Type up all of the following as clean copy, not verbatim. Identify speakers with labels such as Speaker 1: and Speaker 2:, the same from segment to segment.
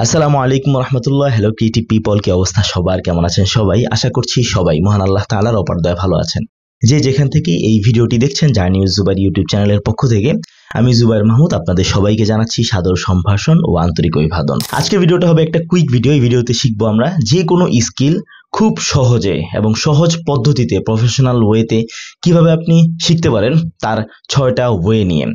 Speaker 1: আসসালামু আলাইকুম রহমতুল্লাহ। Hello creative people, কি অবস্থা সবার? কেমন আছেন সবাই? আশা করছি সবাই মহান আল্লাহ তাআলার অপার দয়ায় ভালো আছেন। যে যেখান থেকে এই ভিডিওটি দেখছেন, জার্নি উইথ জুবাইর ইউটিউব চ্যানেলের পক্ষ থেকে আমি জুবাইর মাহমুদ আপনাদের সবাইকে জানাচ্ছি সাদর সম্ভাষণ ও আন্তরিক অভিবাদন। আজকের ভিডিওটা হবে একটা কুইক ভিডিও। এই ভিডিওতে শিখবো আমরা যে কোনো স্কিল খুব সহজে এবং সহজ পদ্ধতিতে প্রফেশনাল ওয়েতে কিভাবে আপনি শিখতে পারেন, তার 6টা ওয়ে নিয়ে।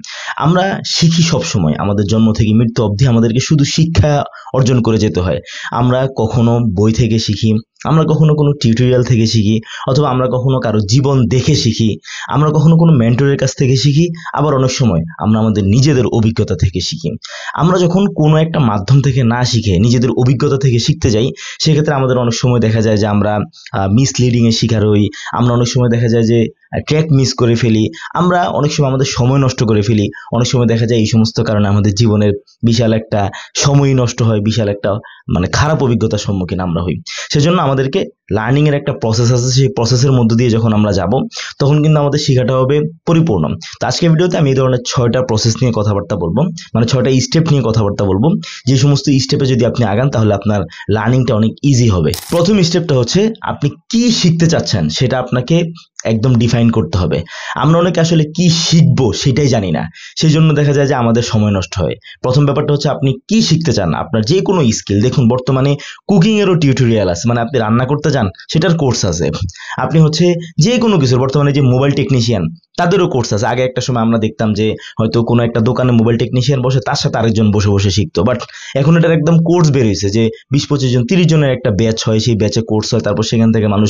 Speaker 1: আমরা শিখি সব সময়, আমাদের জন্ম থেকে মৃত্যু অবধি আমাদেরকে শুধু শিক্ষা অর্জন করে যেতে হয়। আমরা কখনো বই থেকে শিখি, আমরা কখনো কোনো টিউটোরিয়াল থেকে শিখি, অথবা আমরা কখনো কারো জীবন দেখে শিখি, আমরা কখনো কোনো মেন্টরের কাছ থেকে শিখি, আবার অনেক সময় আমরা আমাদের নিজেদের অভিজ্ঞতা থেকে শিখি। আমরা যখন কোনো একটা মাধ্যম থেকে না শিখে নিজেদের অভিজ্ঞতা থেকে শিখতে যাই, সেক্ষেত্রে আমাদের অনেক সময় দেখা যায় যে আমরা মিসলিডিংয়ের শিকার হই। আমরা অনেক সময় দেখা যায় যে ট্র্যাক মিস করে ফেলি, আমরা অনেক সময় আমাদের সময় নষ্ট করে ফেলি। অনেক সময় দেখা যায় এই সমস্ত কারণে আমাদের জীবনের বিশাল একটা সময় নষ্ট হয়, বিশাল একটা খারাপ অভিজ্ঞতার সম্মুখীন আমরা হই। সেজন্য আমাদেরকে লার্নিং এর একটা প্রসেস আছে, সেই প্রসেসের মধ্য দিয়ে যখন আমরা যাব তখন কিন্তু আমাদের শেখাটা হবে পরিপূর্ণ। তো আজকের ভিডিওতে আমি এই ধরনের 6টা প্রসেস নিয়ে কথাবার্তা বলবো, 6টা স্টেপ নিয়ে কথাবার্তা বলবো। যে সমস্ত স্টেপে যদি আপনি আগান তাহলে আপনার লার্নিংটা অনেক ইজি হবে। প্রথম স্টেপটা হচ্ছে আপনি কি শিখতে চাচ্ছেন সেটা আপনাকে একদম ডিফাইন করতে হবে। আমরা অনেকে আসলে কি শিখবো সেটাই জানি না, সেই জন্য দেখা যায় যে আমাদের সময় নষ্ট হয়। প্রথম ব্যাপারটা হচ্ছে আপনি কি শিখতে চান। আপনার যে কোনো স্কিল, দেখুন বর্তমানে কুকিং এরও টিউটোরিয়াল আছে, আপনি রান্না করতে চান সেটার কোর্স আছে। আপনি হচ্ছে যে কোনো কিছু, বর্তমানে যে মোবাইল টেকনিশিয়ান তাদেরও কোর্স আছে। আগে একটা সময় আমরা দেখতাম যে হয়তো কোনো একটা দোকানে মোবাইল টেকনিশিয়ান বসে, তার সাথে আরেকজন বসে বসে শিখতো, বাট এখন এটার একদম কোর্স বের হয়েছে যে 20-25 জন 30 জনের একটা ব্যাচ হয়, সেই ব্যাচে কোর্স হয়। তারপর সেখান থেকে মানুষ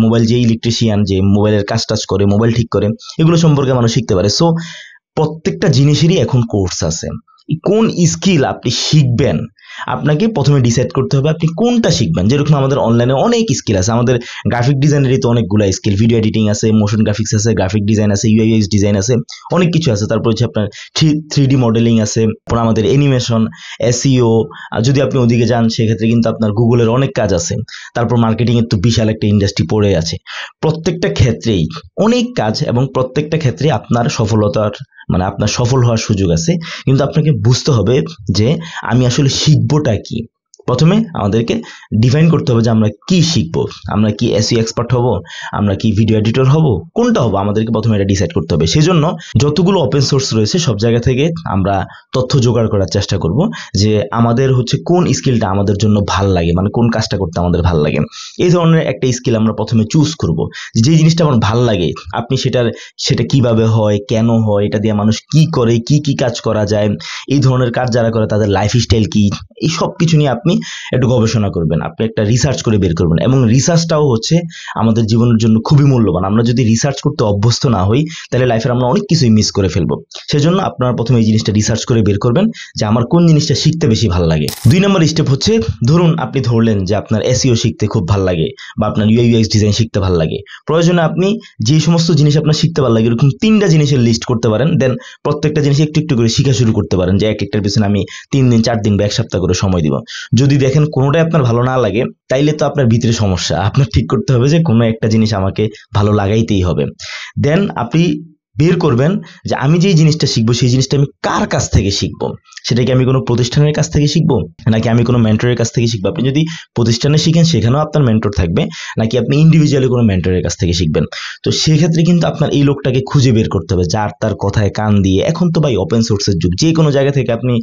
Speaker 1: মোবাইল যে ইলেকট্রিশিয়ান, যে মোবাইলের কাজ টাজ করে, মোবাইল ঠিক করে, এগুলো সম্পর্কে মানুষ শিখতে পারে। সো প্রত্যেকটা জিনিসেরই এখন কোর্স আছে। কোন স্কিল আপনি শিখবেন আপনাকে প্রথমে ডিসাইড করতে হবে আপনি কোনটা শিখবেন। যেরকম আমাদের অনলাইনে অনেক স্কিল আছে, আমাদের গ্রাফিক ডিজাইনেরই তো অনেকগুলো স্কিল, ভিডিও এডিটিং আছে, মোশন গ্রাফিক্স আছে, গ্রাফিক ডিজাইন আছে, ইউআইএক্স ডিজাইন আছে, অনেক কিছু আছে। তারপর হচ্ছে আপনার 3D মডেলিং আছে, তারপর আমাদের অ্যানিমেশন, এসইও। যদি আপনি ওদিকে যান সেক্ষেত্রে কিন্তু আপনার গুগলের অনেক কাজ আছে। তারপর মার্কেটিং এর তো বিশাল একটা ইন্ডাস্ট্রি পড়ে আছে। প্রত্যেকটা ক্ষেত্রেই অনেক কাজ এবং প্রত্যেকটা ক্ষেত্রে আপনার সফলতার আপনার সফল হওয়ার সুযোগ আছে। কিন্তু আপনাকে বুঝতে হবে যে আমি আসলে শিখবোটা কি। প্রথমে আমাদেরকে ডিফাইন করতে হবে যে আমরা কি শিখবো। আমরা কি এসইও এক্সপার্ট হব, আমরা কি ভিডিও এডিটর হব, কোনটা হবো, আমাদেরকে প্রথমে এটা ডিসাইড করতে হবে। সেজন্য যতগুলো ওপেন সোর্স রয়েছে সব জায়গা থেকে আমরা তথ্য জোগাড় করার চেষ্টা করব যে আমাদের হচ্ছে কোন স্কিলটা আমাদের জন্য ভাল লাগে, কোন কাজটা করতে আমাদের ভাল লাগে। এই ধরনের একটা স্কিল আমরা প্রথমে চুজ করব। যে জিনিসটা আমার ভাল লাগে, আপনি সেটা কিভাবে হয়, কেন হয়, এটা দিয়ে মানুষ কি করে, কি কি কাজ করা যায়, এই ধরনের কাজ যারা করে তাদের লাইফস্টাইল কি, এই সব কিছু নিয়ে আপনি একটু গবেষণা করবেন, আপনি একটা রিসার্চ করে বের করবেন। এবং রিসার্চটাও হচ্ছে আমাদের জীবনের জন্য খুবই মূল্যবান। আমরা যদি রিসার্চ করতে অভ্যস্ত না হই তাহলে লাইফের আমরা অনেক কিছুই মিস করে ফেলবো। সেজন্য আপনারা প্রথমে এই জিনিসটা রিসার্চ করে বের করবেন যে আমার কোন জিনিসটা শিখতে বেশি ভালো লাগে। 2 নম্বর স্টেপ হচ্ছে, ধরুন আপনি ধরলেন যে আপনার এসইও শিখতে খুব ভালো লাগে বা আপনার ইউআইএক্স ডিজাইন শিখতে ভালো লাগে। প্রয়োজনে আপনি যে সমস্ত জিনিস আপনার শিখতে ভালো লাগে এরকম 3টা জিনিসের লিস্ট করতে পারেন। দেন প্রত্যেকটা জিনিস একটু একটু করে শিখা শুরু করতে পারেন, যে একটার পিছনে আমি 3 দিন 4 দিন বা 1 সপ্তাহ করে সময় দিব। যদি দেখেন কোনোটাই আপনার ভালো না লাগে তাইলে তো আপনার ভিতরে সমস্যা। আপনার ঠিক করতে হবে যে কোনো একটা জিনিস আমাকে ভালো লাগাইতেই হবে। দেন আপনি বের করবেন যে আমি যেই জিনিসটা শিখবো সেই জিনিসটা আমি কার কাছ থেকে শিখবো। সেটা কি আমি কোনো প্রতিষ্ঠানের কাছ থেকে শিখবো, নাকি আমি কোনো মেন্টরের কাছ থেকে শিখবো। আপনি যদি প্রতিষ্ঠানে শিখেন সেখানেও আপনার মেন্টর থাকবে, নাকি আপনি ইন্ডিভিজুয়ালি কোনো মেন্টরের কাছ থেকে শিখবেন। তো সেক্ষেত্রে কিন্তু আপনার এই লোকটাকে খুঁজে বের করতে হবে, যার তার কথায় কান দিয়ে। এখন তো ভাই ওপেন সোর্সের যুগ, যে কোনো জায়গা থেকে আপনি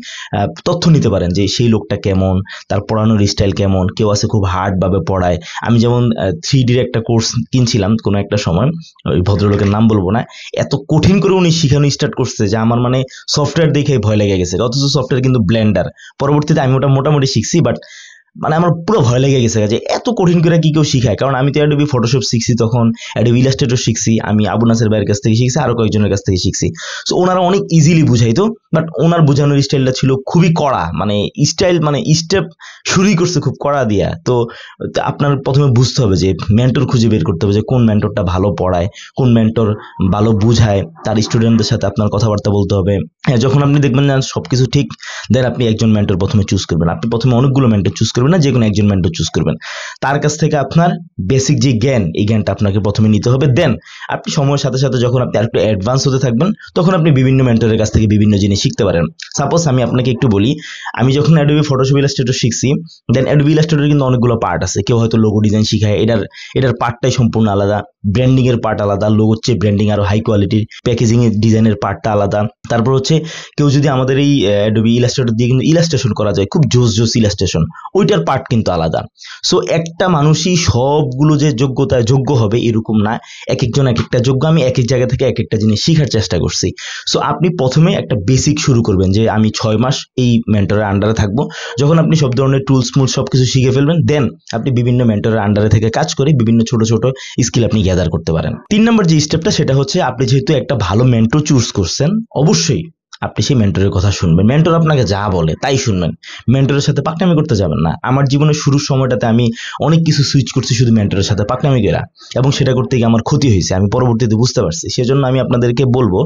Speaker 1: তথ্য নিতে পারেন যে সেই লোকটা কেমন, তার পড়ানোর স্টাইল কেমন। কেউ আছে খুব হার্ড ভাবে পড়ায়। আমি যেমন 3Dর একটা কোর্স কিনছিলাম কোনো একটা সময়, ওই ভদ্রলোকের নাম বলবো না, এত কঠিন করে উনি শিখানো স্টার্ট করছে যে আমার সফটওয়্যার দেখে ভয় লেগে গেছে। অথচ সফটওয়্যার কিন্তু ব্লেন্ডার। পরবর্তীতে আমি ওটা মোটামুটি শিখছি, বাট আমার পুরো ভয় লেগে গেছে যে এত কঠিন করে কি কেউ শিখায়। কারণ আমি তো অ্যাডোবি ফটোশপ শিখছি, তখন অ্যাডোবি ইলাস্ট্রেটর শিখছি, আমি আবু নাসের ভাইয়ের কাছ থেকে শিখছি, আরো কয়েকজনের কাছ থেকে শিখছি। সো ওনারা অনেক ইজিলি বুঝাইতো, বাট ওনার বোঝানোর স্টাইলটা ছিল খুবই কড়া। স্টেপ শুরুই করছে খুব কড়া দিয়া। তো আপনার প্রথমে বুঝতে হবে যে মেন্টর খুঁজে বের করতে হবে যে কোন মেন্টরটা ভালো পড়ায়, কোন মেন্টর ভালো বুঝায়। তার স্টুডেন্টদের সাথে আপনার কথাবার্তা বলতে হবে, হ্যাঁ, যখন আপনি দেখবেন না সবকিছু ঠিক, দেন আপনি একজন মেন্টর প্রথমে চুজ করবেন। আপনি প্রথমে অনেকগুলো মেন্টর চুজ করবেন না, যে কোনো একজন মেন্টর চুজ করবেন। তার কাছ থেকে আপনার বেসিক যে জ্ঞান, এই জ্ঞানটা আপনাকে প্রথমে নিতে হবে। দেন আপনি সময়ের সাথে সাথে যখন আপনি আরেকটু অ্যাডভান্স হতে থাকবেন, তখন আপনি বিভিন্ন মেন্টরের কাছ থেকে বিভিন্ন জিনিস শিখতে পারেন। সাপোজ আমি আপনাকে একটু বলি, আমি যখন অ্যাডোবি ফটোশপ ইলাস্ট্রেটর শিখছি, দেন অ্যাডোবি ইলাস্ট্রেটর কিন্তু অনেকগুলো পার্ট আছে। কেউ হয়তো লোগো ডিজাইন শিখায়, এটার পার্টটাই সম্পূর্ণ আলাদা, ব্র্যান্ডিং এর পার্ট আলাদা, লোগোর চেয়ে ব্র্যান্ডিং আরো হাই কোয়ালিটির, প্যাকেজিং এর ডিজাইনের পার্টটা আলাদা। তারপর হচ্ছে কেউ যদি আমাদের এই অ্যাডোবি ইলাস্ট্রেটর দিয়ে কিন্তু ইলাস্ট্রেশন করা যায়, খুব জোস ইলাস্ট্রেশন, ওইটার পার্ট কিন্তু আলাদা। সো একটা মানুষই সবগুলো যে যোগ্যতায় যোগ্য হবে এরকম না, এক একজন এক একটা যোগ্য। আমি এক এক জায়গা থেকে এক একটা জিনিস শেখার চেষ্টা করছি। সো আপনি প্রথমে একটা বেসিক শুরু করবেন, যে আমি 6 মাস এই মেন্টরের আন্ডারে থাকবো। যখন আপনি সব ধরনের টুলস মুলস সবকিছু শিখে ফেলবেন, দেন আপনি বিভিন্ন মেন্টরের আন্ডারে থেকে কাজ করে বিভিন্ন ছোট ছোট স্কিল আপনি গ্যাদার করতে পারেন। 3 নম্বর যে স্টেপটা, সেটা হচ্ছে আপনি যেহেতু একটা ভালো মেন্টর চুজ করছেন, অবশ্যই আপনি সেই মেন্টরের কথা শুনবেন। মেন্টর আপনাকে যা বলে তাই শুনবেন, মেন্টরের সাথে পাকনামি করতে যাবেন না। আমার জীবনের শুরুর সময়টাতে আমি অনেক কিছু সুইচ করছি শুধু মেন্টরের সাথে পাকনামি করা, এবং সেটা করতে গিয়ে আমার ক্ষতি হয়েছে, আমি পরবর্তীতে বুঝতে পারছি। সেজন্য আমি আপনাদেরকে বলবো,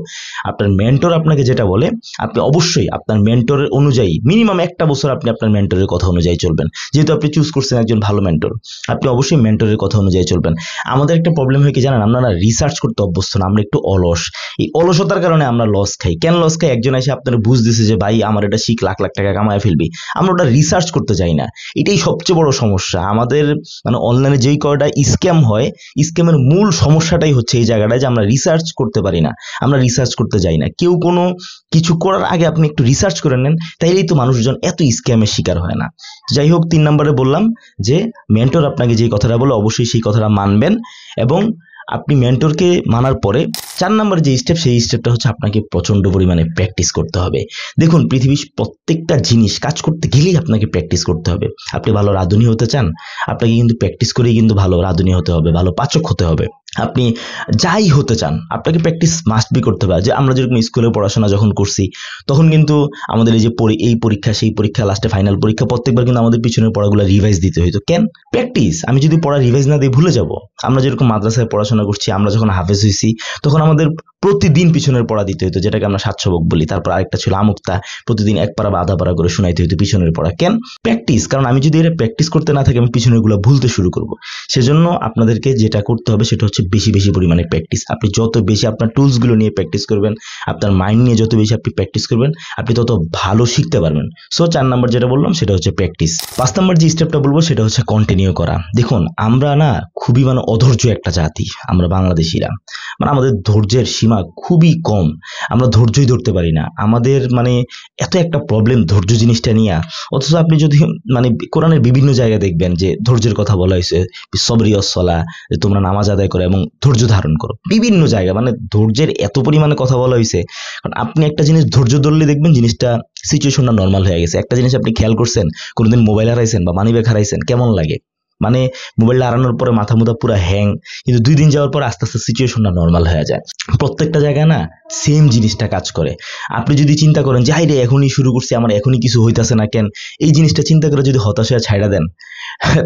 Speaker 1: আপনার মেন্টর আপনাকে যেটা বলে আপনি অবশ্যই আপনার মেন্টরের অনুযায়ী মিনিমাম 1টা বছর আপনি আপনার মেন্টরের কথা অনুযায়ী চলবেন। যেহেতু আপনি চুজ করছেন একজন ভালো মেন্টর, আপনি অবশ্যই মেন্টরের কথা অনুযায়ী চলবেন। আমাদের একটা প্রবলেম হয় কি জানেন, আমরা না রিসার্চ করতে অভ্যস্ত না, আমরা একটু অলস। এই অলসতার কারণে আমরা লস খাই। কেন লস খাই? একজন এসে আপনার বুঝ দিছে যে ভাই আমার এটা শিখ লাখ লাখ টাকা কামায় ফেলবি, আমরা ওটা রিসার্চ করতে যাই না। এটাই সবচেয়ে বড় সমস্যা আমাদের। মানে অনলাইনে যেই কয়টা স্ক্যাম হয়, স্ক্যামের মূল সমস্যাটাই হচ্ছে এই জায়গাটায়, যে আমরা রিসার্চ করতে পারি না, আমরা রিসার্চ করতে যাই না। কেউ কোনো কিছু করার আগে আপনি একটু রিসার্চ করে নেন, তাইলেই তো মানুষজন এত স্ক্যামের শিকার হয় না। যাই হোক, 3 নম্বরে বললাম যে মেন্টর আপনাকে যে কথাটা বলে অবশ্যই সেই কথাটা মানবেন, এবং আপনি মেন্টরকে মানার পরে 4 নম্বর যে স্টেপ, সেই স্টেপটা হচ্ছে আপনাকে প্রচন্ড পরিমাণে প্র্যাকটিস করতে হবে। দেখুন, পৃথিবীর প্রত্যেকটা জিনিস কাজ করতে গেলেই আপনাকে প্র্যাকটিস করতে হবে। আপনি ভালো রাঁধুনি হতে চান, আপনাকে কিন্তু প্র্যাকটিস করেই কিন্তু ভালো রাঁধুনি হতে হবে, ভালো পাচক হতে হবে। আপনি যাই হতে চান, আপনাকে প্র্যাকটিস মাস্ট বি করতে হবে। যে আমরা যেরকম স্কুলে পড়াশোনা যখন করছি, তখন কিন্তু আমাদের এই যে এই পরীক্ষা সেই পরীক্ষা, লাস্টে ফাইনাল পরীক্ষা, প্রত্যেকবার কিন্তু আমাদের পিছনের পড়াগুলো রিভাইজ দিতে হইতো। কেন? প্র্যাকটিস। আমি যদি পড়া রিভাইজ না দিই ভুলে যাব। আমরা যেরকম মাদ্রাসায় পড়াশোনা করছি, আমরা যখন হাফেজ হয়েছি তখন আমাদের প্রতিদিন পিছনের পড়া দিতে হইতো, যেটাকে আমরা 7 সবক বলি। তারপর আরেকটা ছিল আমুক্তা, প্রতিদিন 1 পারা বা আধা পারা করে শোনাইতে হইতো পিছনের পড়া। কেন? প্র্যাকটিস। কারণ আমি যদি এটা প্র্যাকটিস করতে না থাকি, আমি পিছনের গুলো ভুলতে শুরু করব। সেজন্য আপনাদেরকে যেটা করতে হবে সেটা হচ্ছে বেশি বেশি পরিমাণে প্র্যাকটিস। আপনি যত বেশি আপনার টুলস গুলো নিয়ে প্র্যাকটিস করবেন, আপনার মাইন্ড নিয়ে যত বেশি আপনি প্র্যাকটিস করবেন, আপনি তত ভালো শিখতে পারবেন। সো 4 নাম্বার যেটা বললাম সেটা হচ্ছে প্র্যাকটিস। 5 নাম্বার যে স্টেপটা বলবো সেটা হচ্ছে কন্টিনিউ করা। দেখুন, আমরা না খুবই অধৈর্য একটা জাতি, আমরা বাংলাদেশিরা। আমাদের ধৈর্যের সীমা খুবই কম, আমরা ধৈর্যই ধরতে পারি না। আমাদের এত একটা প্রবলেম ধৈর্য জিনিসটা নিয়ে। অথচ আপনি যদি কোরআনের বিভিন্ন জায়গায় দেখবেন যে ধৈর্যের কথা বলা হয়েছে, সবরিয়স সলা, যে তোমরা নামাজ আদায় করো এবং ধৈর্য ধারণ করো। বিভিন্ন জায়গায় ধৈর্যের এত পরিমাণে কথা বলা হয়েছে। কারণ আপনি একটা জিনিস ধৈর্য ধরলে দেখবেন জিনিসটা সিচুয়েশনটা নর্মাল হয়ে গেছে। একটা জিনিস আপনি খেয়াল করছেন, কোনোদিন মোবাইল হারাইছেন বা মানি ব্যাগ হারাইছেন, কেমন লাগে? মোবাইলটা হারানোর পরে মাথা মুথা পুরো হ্যাং, কিন্তু 2 দিন যাওয়ার পর আস্তে আস্তে সিচুয়েশনটা নর্মাল হয়ে যায়। প্রত্যেকটা জায়গায় না সেম জিনিসটা কাজ করে। আপনি যদি চিন্তা করেন যে হাইরে এখনই শুরু করছি, আমার এখনই কিছু হইতাছে না কেন, এই জিনিসটা চিন্তা করে যদি হতাশ হয়ে ছাইড়া দেন,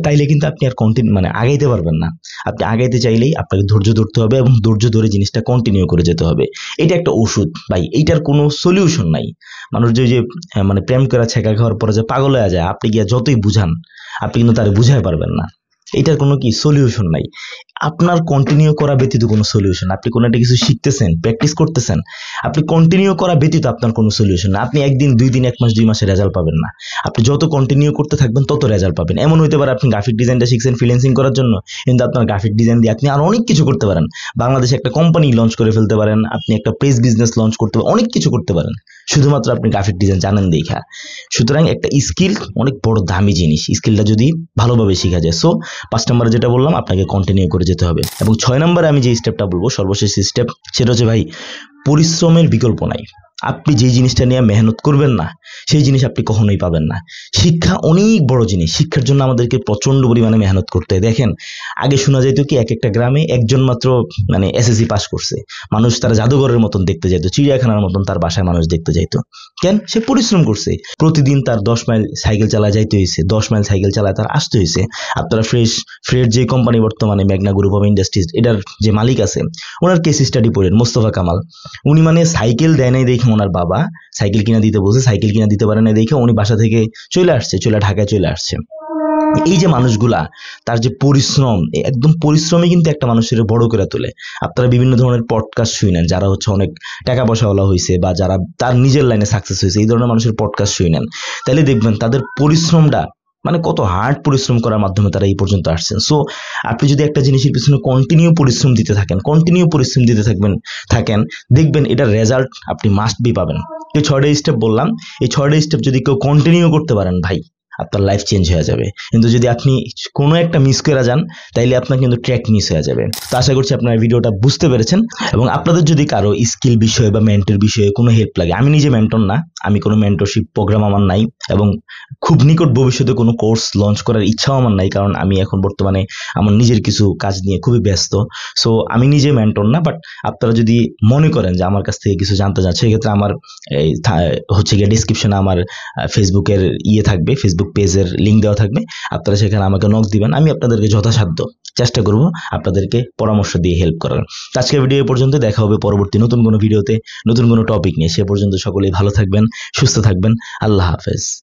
Speaker 1: তাইলে কিন্তু আপনি আর আগাইতে পারবেন না। আপনি আগাইতে চাইলেই আপনাকে ধৈর্য ধরতে হবে, এবং ধৈর্য ধরে জিনিসটা কন্টিনিউ করে যেতে হবে। এটা একটা ওষুধ ভাই, এইটার কোনো সলিউশন নাই। মানুষ যে প্রেম করে ছেঁকা খাওয়ার পরে যে পাগল হয়ে যায়, আপনি গিয়া যতই বুঝান আপনি কিন্তু তারে বুঝাই পারবেন না। এটার কোনো সলিউশন নাই। আপনার কন্টিনিউ করা ব্যতীত কোনো সলিউশন। আপনি কোনো একটা কিছু শিখতেছেন, প্র্যাকটিস করতেছেন, আপনি কন্টিনিউ করা ব্যতীত আপনার কোনো সলিউশন না। আপনি 1 দিন 2 দিন 1 মাস 2 মাসে রেজাল্ট পাবেন না। আপনি যত কন্টিনিউ করতে থাকবেন তত রেজাল্ট পাবেন। এমন হইতে পারে আপনি গ্রাফিক ডিজাইনটা শিখছেন ফ্রিল্যান্সিং করার জন্য, কিন্তু আপনার গ্রাফিক ডিজাইন দিয়ে আপনি আরো অনেক কিছু করতে পারেন। বাংলাদেশে একটা কোম্পানি লঞ্চ করে ফেলতে পারেন, আপনি একটা প্রেস বিজনেস লঞ্চ করতে পারেন, অনেক কিছু করতে পারেন, শুধুমাত্র আপনি গ্রাফিক ডিজাইন জানেন দেখা। সুতরাং একটা স্কিল অনেক বড় দামি জিনিস, স্কিলটা যদি ভালোভাবে শেখা যায়। সো 5 নম্বরে যেটা বললাম, আপনাকে কন্টিনিউ করে যেতে হবে। এবং 6 নম্বরে আমি যে স্টেপটা বলবো, সর্বশেষ স্টেপ, সেটা হচ্ছে ভাই পরিশ্রমের বিকল্প নাই। আপনি যে জিনিসটা নিয়ে মেহনত করবেন না, সেই জিনিস আপনি কখনোই পাবেন না। শিক্ষা অনেক বড় জিনিস, শিক্ষার জন্য আমাদেরকে প্রচন্ড পরিমাণে মেহনত করতে হয়। দেখেন, আগে শোনা যেত কি এক একটা গ্রামে একজন মাত্র এসএসসি পাস করছে, মানুষ তারা জাদুঘরের মতন দেখতে যাইতো, চিড়িয়াখানার মতন তার বাসায় মানুষ দেখতে যাইতো। কেন? সে পরিশ্রম করছে, প্রতিদিন তার 10 মাইল সাইকেল চালায় যাইতে হয়েছে, 10 মাইল সাইকেল চালায় তার আসতে হয়েছে। আপনারা ফ্রেড যে কোম্পানি বর্তমানে মেঘনা গ্রুপ অফ ইন্ডাস্ট্রিজ, এটার যে মালিক আছে, ওনার কেস স্টাডি পড়েন, মোস্তফা কামাল। উনি সাইকেল দেয় নাই দেখে ওনার বাবা সাইকেল কিনা দিতে বলছে, সাইকেল কিনা দিতে পারে না দেখে উনি বাসা থেকে চলে আসছে, ঢাকায় চলে আসছে। এই যে মানুষগুলা, তার যে পরিশ্রম, একদম পরিশ্রমই কিন্তু একটা মানুষের বড় করে তোলে। আপনারা বিভিন্ন ধরনের পডকাস্ট শুনেন, যারা হচ্ছে অনেক টাকা পয়সাওয়ালা হয়েছে বা যারা তার নিজের লাইনে সাকসেস হয়েছে, এই ধরনের মানুষের পডকাস্ট শুনেন, তাহলে দেখবেন তাদের পরিশ্রমটা মানে কত হার্ড পরিশ্রম করার মাধ্যমে তারা এই পর্যন্ত আসছেন। সো আপনি যদি একটা জিনিসের পিছনে কন্টিনিউ পরিশ্রম দিতে থাকেন, দেখবেন এটার রেজাল্ট আপনি মাস্ট বি পাবেন। এই 6টা স্টেপ বললাম, এই 6টা স্টেপ যদি কেউ কন্টিনিউ করতে পারেন ভাই, আপনার লাইফ চেঞ্জ হয়ে যাবে। কিন্তু যদি আপনি কোনো একটা মিস করে যান, তাইলে আপনার কিন্তু ট্র্যাক মিস হয়ে যাবে। তো আশা করছি আপনারা ভিডিওটা বুঝতে পেরেছেন। এবং আপনাদের যদি কারো স্কিল বিষয়ে বা মেন্টর বিষয়ে কোনো হেল্প লাগে, আমি নিজে মেন্টর না, আমি কোনো মেন্টরশিপ প্রোগ্রাম আমার নাই, এবং খুব নিকট ভবিষ্যতে কোনো কোর্স লঞ্চ করার ইচ্ছাও আমার নাই, কারণ আমি এখন বর্তমানে আমার নিজের কিছু কাজ নিয়ে খুবই ব্যস্ত। সো আমি নিজে মেন্টর না, বাট আপনারা যদি মনে করেন যে আমার কাছ থেকে কিছু জানতে চান, সেক্ষেত্রে আমার হচ্ছে গিয়ে ডিসক্রিপশনে আমার ফেসবুকের থাকবে, ফেসবুক পেজের লিঙ্ক দেওয়া থাকবে, আপনারা সেখানে আমাকে নক দিবেন। আমি আপনাদেরকে যথাসাধ্য চেষ্টা করব আপনাদেরকে পরামর্শ দিয়ে হেল্প করার। আজকের ভিডিও পর্যন্ত, দেখা হবে পরবর্তী নতুন কোনো ভিডিওতে নতুন কোনো টপিক নিয়ে। সে পর্যন্ত সকলেই ভালো থাকবেন, সুস্থ থাকবেন। আল্লাহ হাফেজ।